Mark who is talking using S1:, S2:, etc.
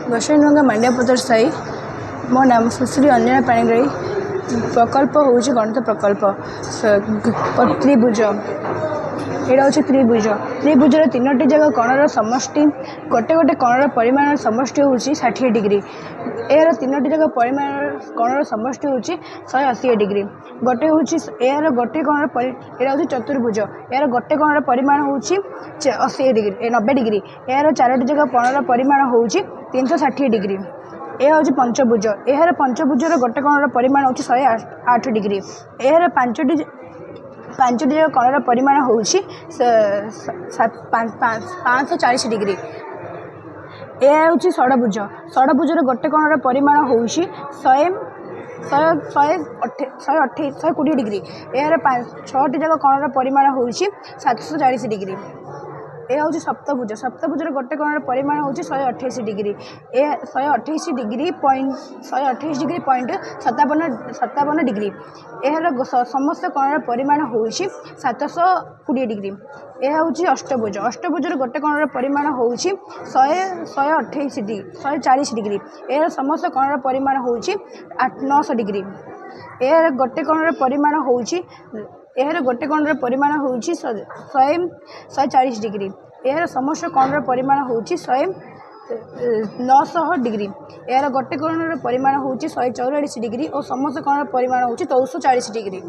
S1: गोसाईनुंगा मांडियापतर साई मो नाम सुश्री अंजना पाणिग्राही प्रकल्प हूँ गणित प्रकल्प त्रिभुज यहाँ हूँ त्रिभुज त्रिभुजर तीनो जगह कणर समष्टि गोटे गोटे कणर परिमाण समष्टि हूँ 60 डिग्री यार तीनो जगह परिमाण कणर समष्टि हूँ 180 डिग्री गोटे हूँ यार गोटे कणर यहाँ हूँ चतुर्भुज यार गोटे कणर परिमाण हूँ 80 डिग्री 90 डिग्री यार 4 जगह कणर परिमाण हूँ 360 डिग्री यह हूँ पंचभुज यार पंचभुजर गोटे कणर परिमाण हूँ 108 डिग्री यार पांचटी जगह कणर परिमाण हूँ 540 डिग्री यह हूँ षडभुज षडभुजर गोटे कणर परिमाण हूँ 120 डिग्री यार 6टी जगह कणर परिमाण हूँ 740 डिग्री यह हूँ सप्तभुज सप्तभुजर गोटे कणर परिमाण हूँ 128 डिग्री 128 डिग्री पॉइंट 57 डिग्री यार समस्त कणर परिमाण हूँ 720 डिग्री यह हूँ अष्टभुज अष्टभुजर गोटे कणर परिमाण हूँ 140 डिग्री यार समस्त कणर परिमाण हूँ 900 डिग्री यार गोटे कणर परिमाण हूँ यार गोटे कणर परिमाण हूँ 140 डिग्री यार समस्त कणर परिमाण हूँ 900 डिग्री यार गोटे कणर परिमाण हूँ 144 डिग्री और समस्त कणर परिमाण हूँ 440 डिग्री।